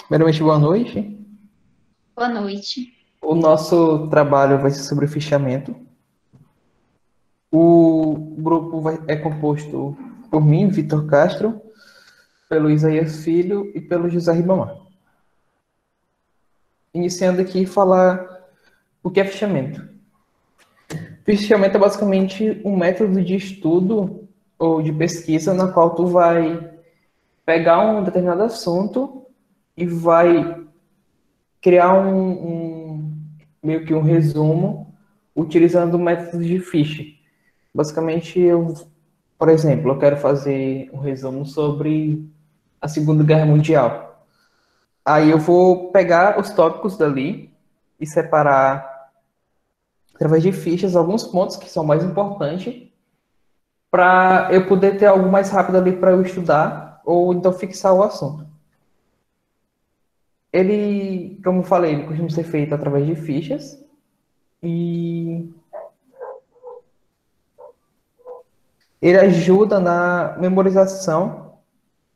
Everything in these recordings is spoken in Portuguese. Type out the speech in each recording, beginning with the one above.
Primeiramente, boa noite. Boa noite. O nosso trabalho vai ser sobre fichamento. O grupo é composto por mim, Vitor Castro, pelo Isaías Filho e pelo José Ribamar. Iniciando aqui, falar o que é fichamento. Fichamento é basicamente um método de estudo ou de pesquisa na qual tu vai pegar um determinado assunto e vai criar meio que um resumo utilizando métodos de ficha. Basicamente, por exemplo, eu quero fazer um resumo sobre a Segunda Guerra Mundial. Aí eu vou pegar os tópicos dali e separar através de fichas alguns pontos que são mais importantes para eu poder ter algo mais rápido ali para eu estudar ou então fixar o assunto. Ele, como eu falei, ele costuma ser feito através de fichas e ele ajuda na memorização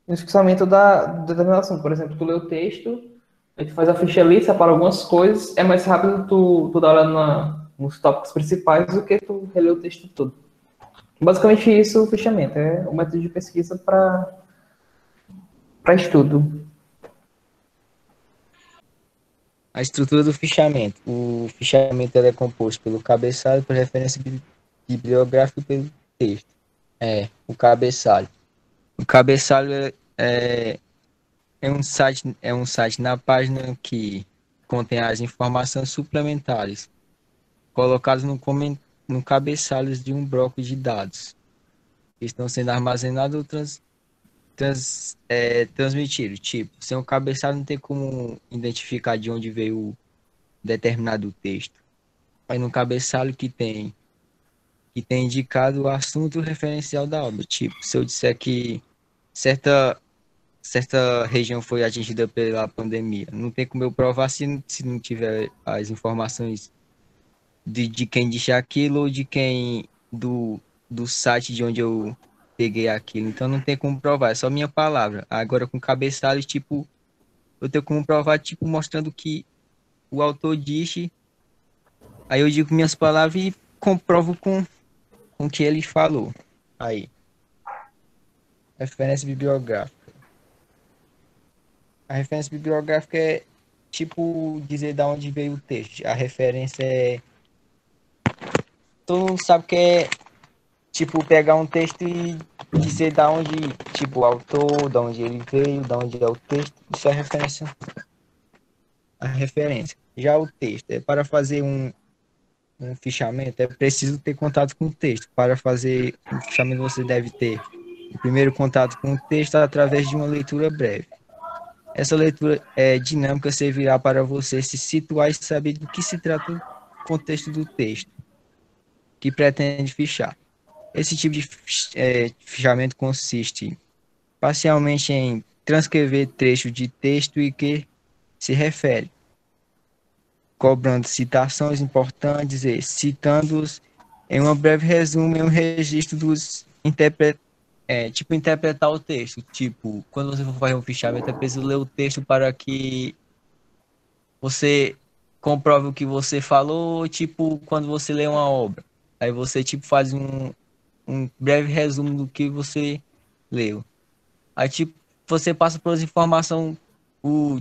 e no fixamento da determinação. Por exemplo, tu lê o texto, a gente faz a ficha ali, separa algumas coisas, é mais rápido tu dar olhada nos tópicos principais do que tu reler o texto todo. Basicamente isso, o fichamento, é um método de pesquisa para estudo. A estrutura do fichamento. O fichamento é composto pelo cabeçalho, por referência bibliográfica e pelo texto. O cabeçalho. O cabeçalho é um site na página que contém as informações suplementares colocadas no cabeçalho de um bloco de dados que estão sendo armazenados ou transmitidos. Tipo, sem o cabeçalho não tem como identificar de onde veio determinado texto. Aí no cabeçalho que tem indicado o assunto referencial da obra. Tipo, se eu disser que certa região foi atingida pela pandemia, não tem como eu provar se não tiver as informações de quem disse aquilo ou de quem do site de onde eu peguei aquilo. Então não tem como provar, é só minha palavra. Agora com cabeçalho, tipo, eu tenho como provar, tipo, mostrando que o autor disse. Aí eu digo minhas palavras e comprovo com o que ele falou. Aí, referência bibliográfica. A referência bibliográfica é tipo dizer de onde veio o texto. A referência é. Todo mundo sabe que é tipo pegar um texto e dizer da onde, tipo, o autor, da onde ele veio, da onde é o texto. Isso é referência. A referência. Já o texto é para fazer um fichamento, é preciso ter contato com o texto. Para fazer um fichamento, você deve ter o primeiro contato com o texto através de uma leitura breve. Essa leitura dinâmica servirá para você se situar e saber do que se trata o contexto do texto que pretende fichar. Esse tipo de fichamento consiste parcialmente em transcrever trecho de texto e que se refere, cobrando citações importantes e citando-os em um breve resumo e um registro dos tipo, interpretar o texto. Tipo, quando você for fazer um fichamento, é preciso ler o texto para que você comprove o que você falou, tipo, quando você lê uma obra. Aí você, tipo, faz um breve resumo do que você leu. Aí, tipo, você passa pelas informações,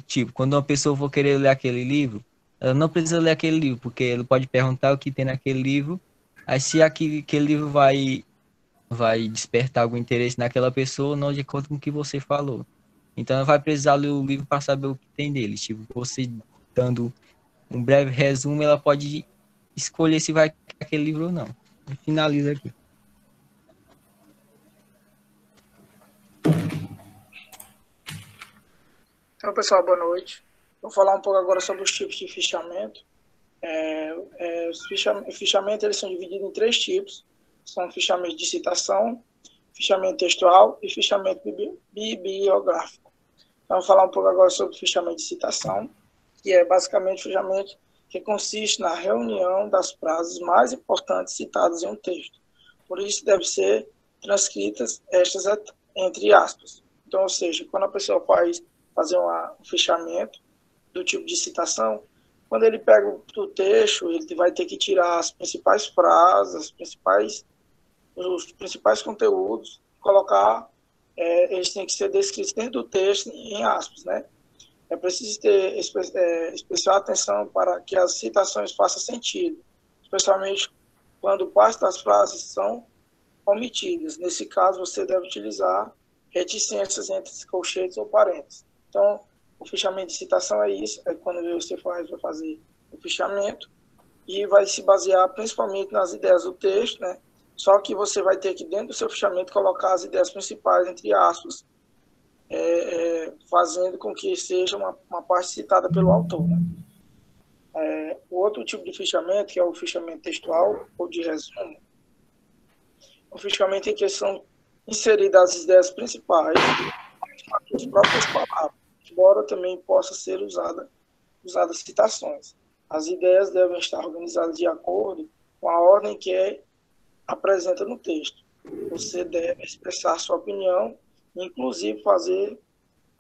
tipo, quando uma pessoa for querer ler aquele livro, ela não precisa ler aquele livro, porque ela pode perguntar o que tem naquele livro. Aí, se aquele livro vai despertar algum interesse naquela pessoa, não de acordo com o que você falou. Então, ela vai precisar ler o livro para saber o que tem dele. Tipo, você dando um breve resumo, ela pode escolher se vai aquele livro ou não. Finaliza aqui. Então, pessoal, boa noite. Vou falar um pouco agora sobre os tipos de fichamento. Os fichamentos eles são divididos em 3 tipos. São fichamento de citação, fichamento textual e fichamento bibliográfico. Então, vou falar um pouco agora sobre o fichamento de citação, que é basicamente o fichamento que consiste na reunião das frases mais importantes citadas em um texto. Por isso, devem ser transcritas estas entre aspas. Então, ou seja, quando a pessoa fazer um fichamento do tipo de citação, quando ele pega o texto, ele vai ter que tirar as principais frases, os principais conteúdos, colocar, eles têm que ser descritos dentro do texto em aspas, né? É preciso ter especial atenção para que as citações façam sentido, especialmente quando parte das frases são omitidas. Nesse caso, você deve utilizar reticências entre colchetes ou parênteses. Então, o fichamento de citação é isso, é quando você vai fazer o fichamento e vai se basear principalmente nas ideias do texto, né? Só que você vai ter que, dentro do seu fichamento, colocar as ideias principais, entre aspas, fazendo com que seja uma parte citada pelo autor, né? O outro tipo de fichamento, que é o fichamento textual ou de resumo, o fichamento em que são inseridas as ideias principais, as próprias palavras, embora também possa ser usadas citações. As ideias devem estar organizadas de acordo com a ordem que apresenta no texto. Você deve expressar sua opinião, inclusive fazer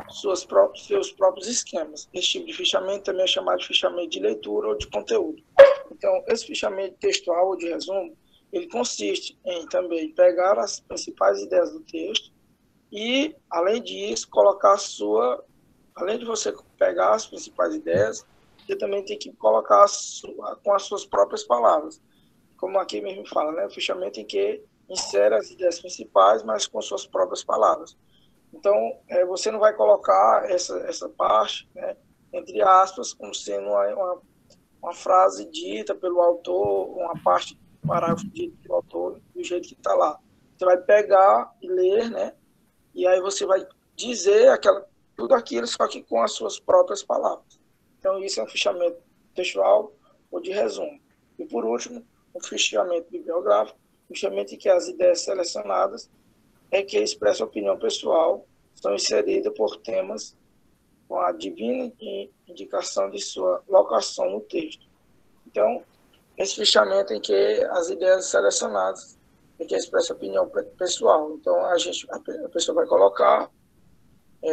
seus próprios esquemas. Esse tipo de fichamento também é chamado de fichamento de leitura ou de conteúdo. Então, esse fichamento textual ou de resumo, ele consiste em também pegar as principais ideias do texto e, além disso, além de você pegar as principais ideias, você também tem que colocar com as suas próprias palavras. Como aqui mesmo fala, né? O fichamento em que insere as ideias principais, mas com suas próprias palavras. Então, você não vai colocar essa parte, né, entre aspas, como sendo uma frase dita pelo autor, uma parte do parágrafo dito pelo autor, do jeito que está lá. Você vai pegar e ler, né? E aí você vai dizer tudo aquilo, só que com as suas próprias palavras. Então, isso é um fichamento textual ou de resumo. E, por último, o fichamento bibliográfico, fichamento em que as ideias selecionadas que expressa opinião pessoal são inseridas por temas com a divina indicação de sua locação no texto. Então, esse fichamento em que as ideias selecionadas que expressa opinião pessoal. Então, a pessoa vai colocar,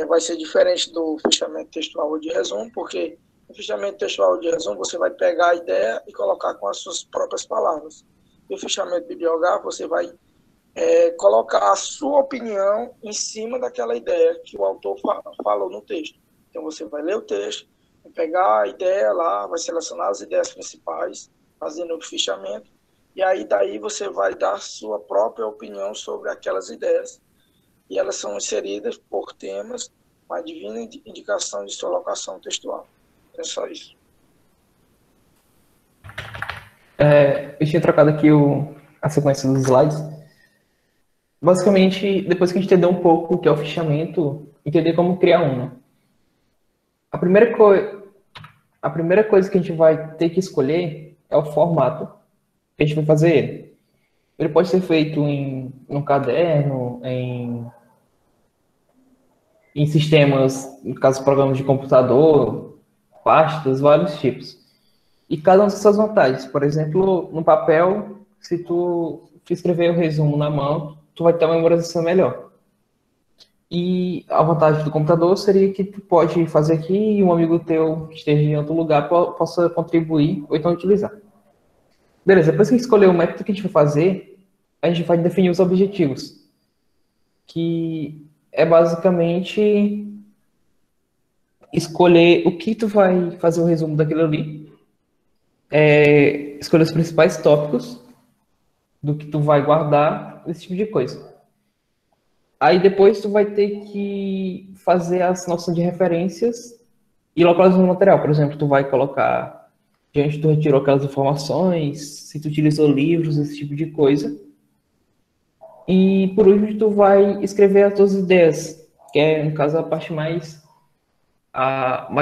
vai ser diferente do fichamento textual ou de resumo, porque no fichamento textual ou de resumo você vai pegar a ideia e colocar com as suas próprias palavras. E o fichamento bibliográfico você vai colocar a sua opinião em cima daquela ideia que o autor falou no texto. Então, você vai ler o texto, vai pegar a ideia lá, vai selecionar as ideias principais, fazendo o fichamento, e aí daí você vai dar a sua própria opinião sobre aquelas ideias, e elas são inseridas por temas, com a divina indicação de sua locação textual. É só isso. Eu tinha trocado aqui a sequência dos slides. Basicamente, depois que a gente entender um pouco o que é o fichamento, entender como criar um, né? A primeira coisa que a gente vai ter que escolher é o formato que a gente vai fazer ele. Ele pode ser feito em um caderno, em sistemas, no caso, programas de computador, pastas, vários tipos. E cada um tem suas vantagens. Por exemplo, no papel, se tu escrever o resumo na mão, tu vai ter uma memorização melhor. E a vantagem do computador seria que tu pode fazer aqui e um amigo teu que esteja em outro lugar possa contribuir ou então utilizar. Beleza, depois que a gente escolher o método que a gente vai fazer, a gente vai definir os objetivos, que é basicamente escolher o que tu vai fazer o resumo daquilo ali, escolher os principais tópicos do que tu vai guardar, esse tipo de coisa. Aí depois tu vai ter que fazer as noções de referências e localizar no material. Por exemplo, tu vai colocar de onde tu retirou aquelas informações, se tu utilizou livros, esse tipo de coisa. E por último, tu vai escrever as tuas ideias, que é, no caso, a parte mais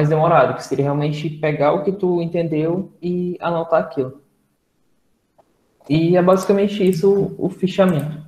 demorada, que seria realmente pegar o que tu entendeu e anotar aquilo. E é basicamente isso o fichamento.